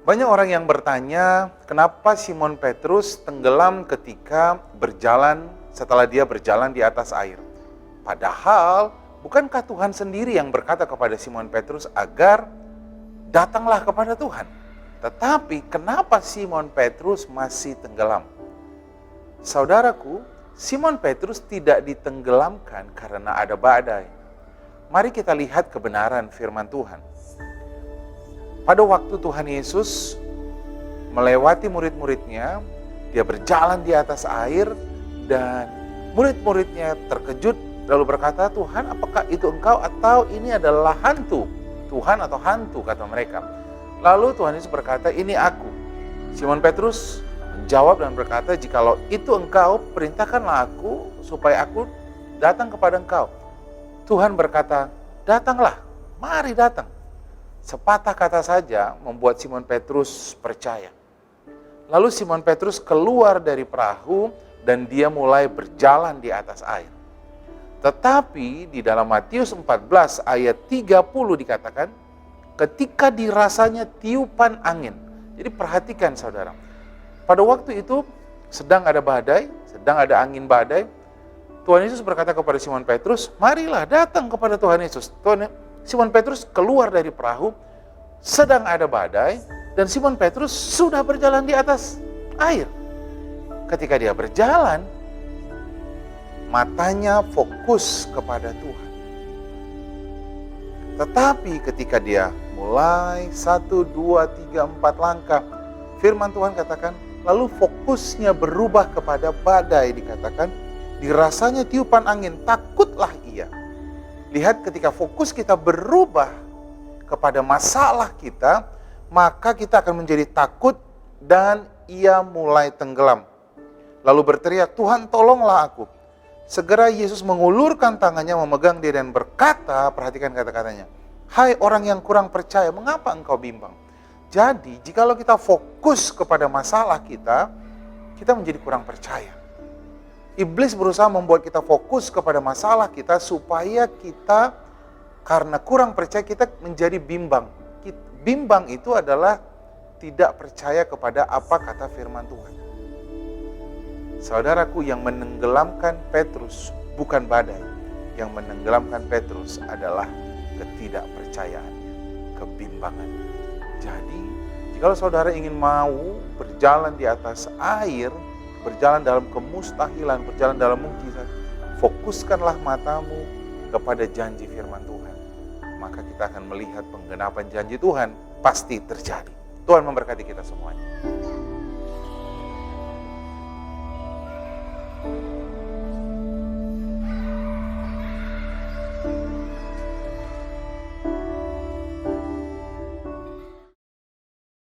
Banyak orang yang bertanya, kenapa Simon Petrus tenggelam ketika setelah dia berjalan di atas air. Padahal, bukankah Tuhan sendiri yang berkata kepada Simon Petrus agar datanglah kepada Tuhan? Tetapi kenapa Simon Petrus masih tenggelam? Saudaraku, Simon Petrus tidak ditenggelamkan karena ada badai. Mari kita lihat kebenaran firman Tuhan. Pada waktu Tuhan Yesus melewati murid-muridnya, dia berjalan di atas air dan murid-muridnya terkejut lalu berkata, Tuhan, apakah itu engkau atau ini adalah hantu? Tuhan atau hantu, kata mereka. Lalu Tuhan Yesus berkata, ini aku. Simon Petrus menjawab dan berkata, jikalau itu engkau, perintahkanlah aku supaya aku datang kepada engkau. Tuhan berkata, datanglah, mari datang. Sepatah kata saja membuat Simon Petrus percaya. Lalu Simon Petrus keluar dari perahu dan dia mulai berjalan di atas air. Tetapi di dalam Matius 14 ayat 30 dikatakan, ketika dirasanya tiupan angin. Jadi perhatikan saudara, pada waktu itu sedang ada badai, sedang ada angin badai. Tuhan Yesus berkata kepada Simon Petrus, marilah datang kepada Tuhan Yesus. Simon Petrus keluar dari perahu, sedang ada badai, dan Simon Petrus sudah berjalan di atas air. Ketika dia berjalan, matanya fokus kepada Tuhan. Tetapi ketika dia mulai 1, 2, 3, 4 langkah, firman Tuhan katakan, lalu fokusnya berubah kepada badai, dikatakan, dirasanya tiupan angin, takutlah ia. Lihat, ketika fokus kita berubah kepada masalah kita, maka kita akan menjadi takut dan ia mulai tenggelam. Lalu berteriak, Tuhan tolonglah aku. Segera Yesus mengulurkan tangannya memegang dia dan berkata, perhatikan kata-katanya, hai orang yang kurang percaya, mengapa engkau bimbang? Jadi, jikalau kita fokus kepada masalah kita menjadi kurang percaya. Iblis berusaha membuat kita fokus kepada masalah kita supaya kita, karena kurang percaya, kita menjadi bimbang. Bimbang itu adalah tidak percaya kepada apa kata firman Tuhan. Saudaraku, yang menenggelamkan Petrus bukan badai. Yang menenggelamkan Petrus adalah ketidakpercayaannya, kebimbangannya. Jadi, jika saudara ingin mau berjalan di atas air, berjalan dalam kemustahilan, berjalan dalam mukjizat, fokuskanlah matamu kepada janji firman Tuhan. Maka kita akan melihat penggenapan janji Tuhan pasti terjadi. Tuhan memberkati kita semuanya.